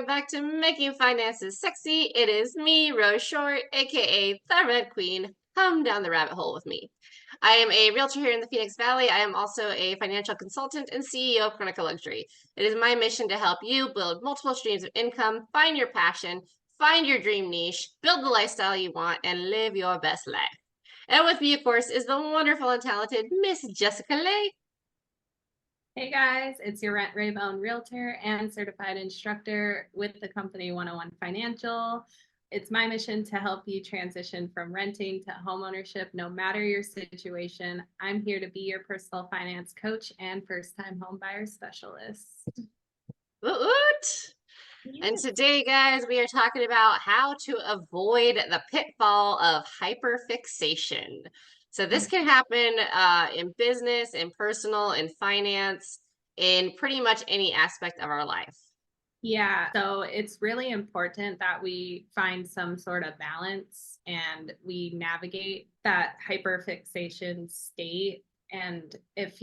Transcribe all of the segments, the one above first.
welcome back to Making Finances Sexy. It is me, Rose Short, aka the Red Queen. Come down the rabbit hole with me. I am a realtor here in the Phoenix Valley. I am also a financial consultant and CEO of Chronicle Luxury. It is my mission to help you build multiple streams of income, find your passion, find your dream niche, build the lifestyle you want, and live your best life. And with me, of course, is the wonderful and talented Miss Jessica Lay. Hey guys, it's your Rent Raybone realtor and certified instructor with the company 101 Financial. It's my mission to help you transition from renting to homeownership, no matter your situation. I'm here to be your personal finance coach and first-time homebuyer specialist. Woot woot! And today, guys, we are talking about how to avoid the pitfall of hyperfixation. So this can happen in business, in personal, in finance, in pretty much any aspect of our life. Yeah, so it's really important that we find some sort of balance and we navigate that hyperfixation state. And if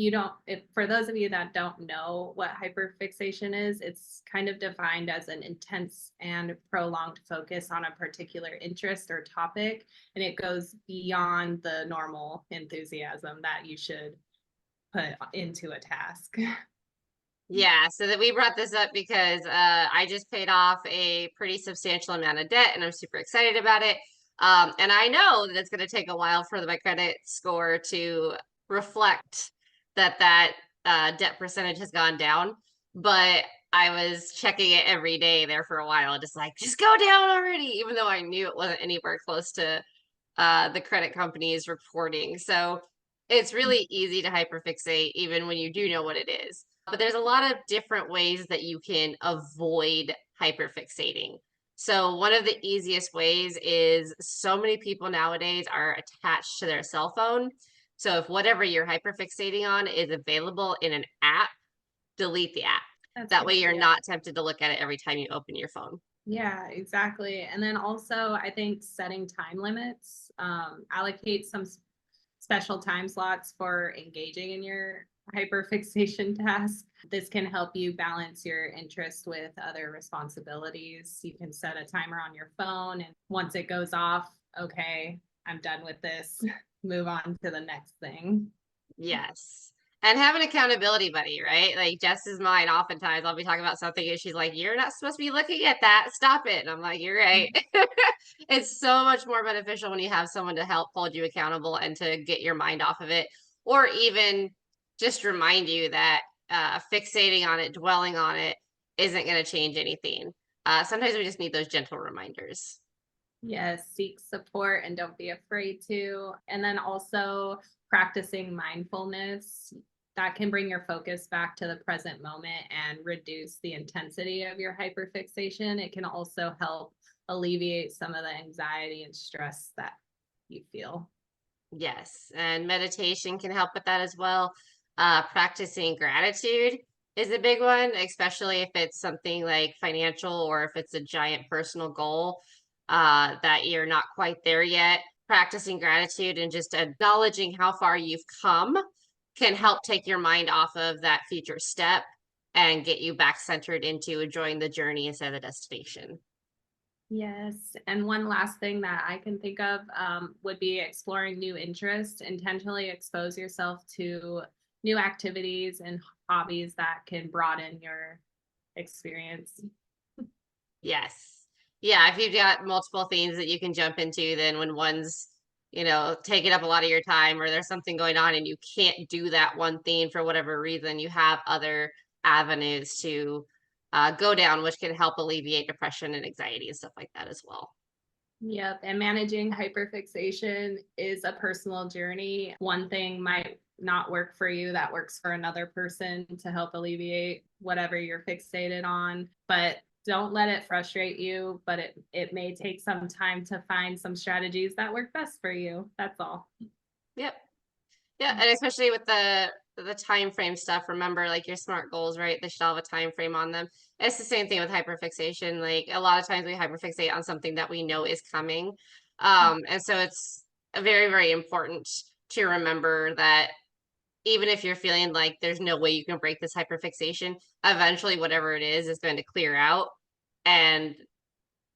for those of you that don't know what hyperfixation is, it's kind of defined as an intense and prolonged focus on a particular interest or topic. And it goes beyond the normal enthusiasm that you should put into a task. Yeah, so that we brought this up because I just paid off a pretty substantial amount of debt and I'm super excited about it. And I know that it's going to take a while for my credit score to reflect that debt percentage has gone down. But I was checking it every day there for a while, just like, just go down already, even though I knew it wasn't anywhere close to the credit company's reporting. So it's really easy to hyperfixate even when you do know what it is. But there's a lot of different ways that you can avoid hyperfixating. So one of the easiest ways is so many people nowadays are attached to their cell phone. So if whatever you're hyperfixating on is available in an app, delete the app. That way you're not tempted to look at it every time you open your phone. Yeah, exactly. And then also, I think setting time limits, allocate some special time slots for engaging in your hyperfixation task. This can help you balance your interest with other responsibilities. You can set a timer on your phone, and once it goes off, okay, I'm done with this. Move on to the next thing. Yes. And have an accountability buddy, right? Like Jess is mine. Oftentimes I'll be talking about something and she's like, you're not supposed to be looking at that. Stop it. And I'm like, you're right. It's so much more beneficial when you have someone to help hold you accountable and to get your mind off of it, or even just remind you that fixating on it, dwelling on it, isn't going to change anything. Sometimes we just need those gentle reminders. Yes, seek support and don't be afraid to. And then also practicing mindfulness that can bring your focus back to the present moment and reduce the intensity of your hyperfixation. It can also help alleviate some of the anxiety and stress that you feel. Yes, and meditation can help with that as well. Practicing gratitude is a big one, especially if it's something like financial or if it's a giant personal goal that you're not quite there yet. Practicing gratitude and just acknowledging how far you've come can help take your mind off of that future step and get you back centered into enjoying the journey instead of the destination. Yes. And one last thing that I can think of would be exploring new interests, intentionally expose yourself to new activities and hobbies that can broaden your experience. Yes. Yeah, if you've got multiple things that you can jump into, then when one's, taking up a lot of your time or there's something going on and you can't do that one thing for whatever reason, you have other avenues to go down, which can help alleviate depression and anxiety and stuff like that as well. Yep. And managing hyperfixation is a personal journey. One thing might not work for you that works for another person to help alleviate whatever you're fixated on. But don't let it frustrate you, but it may take some time to find some strategies that work best for you. That's all. Yep. Yeah, and especially with the time frame stuff, remember like your SMART goals, right? They should all have a time frame on them. It's the same thing with hyperfixation. Like a lot of times we hyperfixate on something that we know is coming. And so it's very, very important to remember that even if you're feeling like there's no way you can break this hyperfixation, eventually whatever it is going to clear out and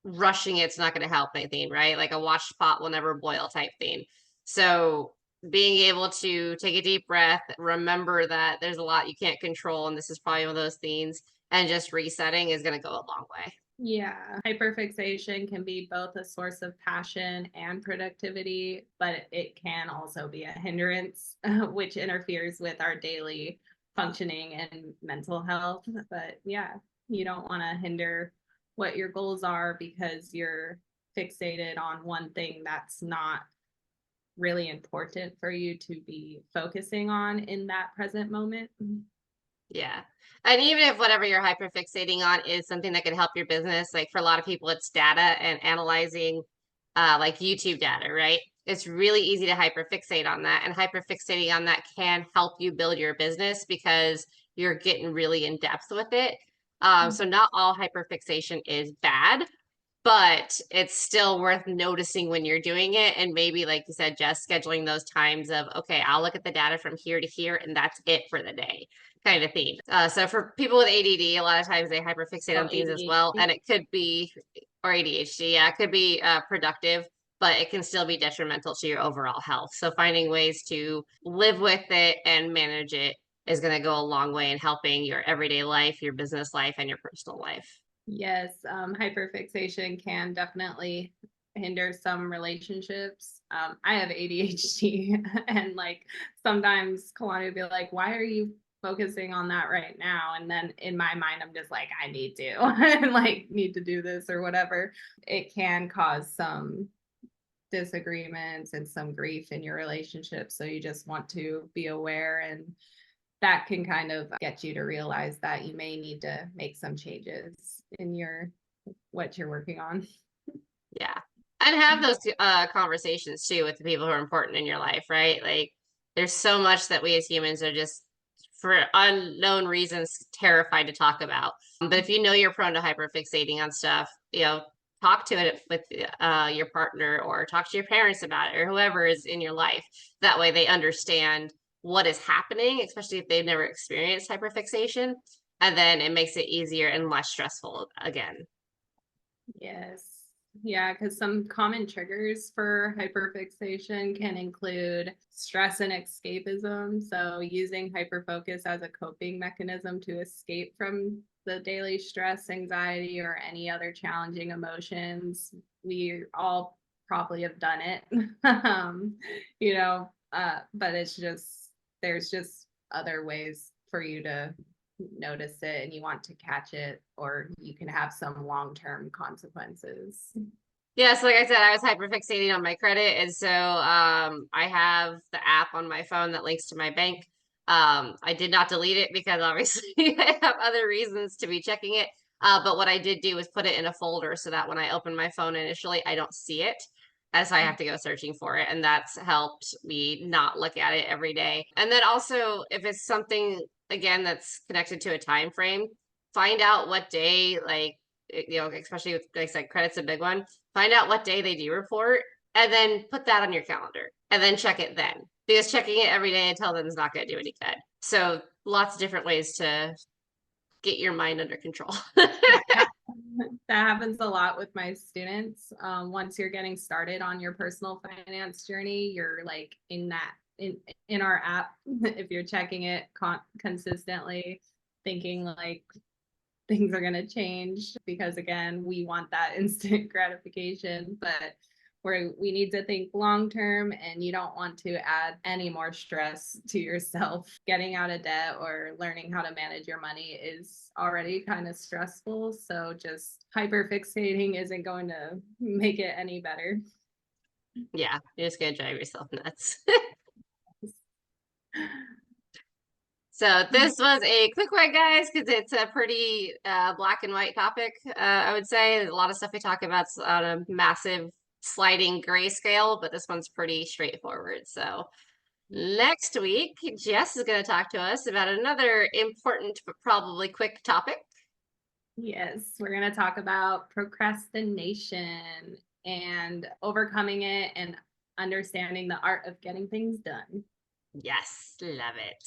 rushing it's not going to help anything, right? Like a washed pot will never boil type thing. So being able to take a deep breath, remember that there's a lot you can't control, and this is probably one of those things, and just resetting is going to go a long way. Yeah, hyperfixation can be both a source of passion and productivity, but it can also be a hindrance, which interferes with our daily functioning and mental health. But yeah, you don't want to hinder what your goals are because you're fixated on one thing that's not really important for you to be focusing on in that present moment. Yeah. And even if whatever you're hyperfixating on is something that could help your business, like for a lot of people, it's data and analyzing like YouTube data, right? It's really easy to hyperfixate on that. And hyperfixating on that can help you build your business because you're getting really in depth with it. So not all hyperfixation is bad, but it's still worth noticing when you're doing it. And maybe, like you said, just scheduling those times of, okay, I'll look at the data from here to here, and that's it for the day kind of thing. So for people with ADD, a lot of times they hyperfixate Oh, on things as well. And ADHD. it could be, or ADHD, yeah, it could be productive, but it can still be detrimental to your overall health. So finding ways to live with it and manage it is going to go a long way in helping your everyday life, your business life, and your personal life. Yes, hyperfixation can definitely hinder some relationships. I have ADHD, and like sometimes Kalani would be like, "Why are you focusing on that right now?" And then in my mind, I'm just like, "I need to, and like need to do this or whatever." It can cause some disagreements and some grief in your relationship, so you just want to be aware, and that can kind of get you to realize that you may need to make some changes in your what you're working on. Yeah. And have those conversations too with the people who are important in your life, right? Like there's so much that we as humans are just for unknown reasons terrified to talk about. But if you know you're prone to hyperfixating on stuff, talk to it with your partner or talk to your parents about it or whoever is in your life. That way they understand what is happening, especially if they've never experienced hyperfixation. And then it makes it easier and less stressful again. Yes. Yeah, because some common triggers for hyperfixation can include stress and escapism. So, using hyperfocus as a coping mechanism to escape from the daily stress, anxiety, or any other challenging emotions. We all probably have done it, but there's just other ways for you to notice it and you want to catch it, or you can have some long-term consequences. Yeah, so like I said, I was hyperfixating on my credit, and so I have the app on my phone that links to my bank. I did not delete it because obviously I have other reasons to be checking it. But what I did do was put it in a folder so that when I open my phone initially, I don't see it, as I have to go searching for it, and that's helped me not look at it every day. And then also, if it's something again that's connected to a time frame, find out what day, like especially with like I said, credit's a big one. Find out what day they do report, and then put that on your calendar, and then check it then. Because checking it every day until then is not going to do any good. So lots of different ways to get your mind under control. Yeah, that happens a lot with my students. Once you're getting started on your personal finance journey, you're like in our app. If you're checking it consistently, thinking like things are going to change, because again, we want that instant gratification, but we need to think long term, and you don't want to add any more stress to yourself. Getting out of debt or learning how to manage your money is already kind of stressful, so just hyper fixating isn't going to make it any better. Yeah, you're just going to drive yourself nuts. So this was a quick one, guys, because it's a pretty black and white topic, I would say. There's a lot of stuff we talk about on a massive sliding gray scale, but this one's pretty straightforward. So next week, Jess is going to talk to us about another important but probably quick topic. Yes, we're going to talk about procrastination and overcoming it and understanding the art of getting things done. Yes, love it.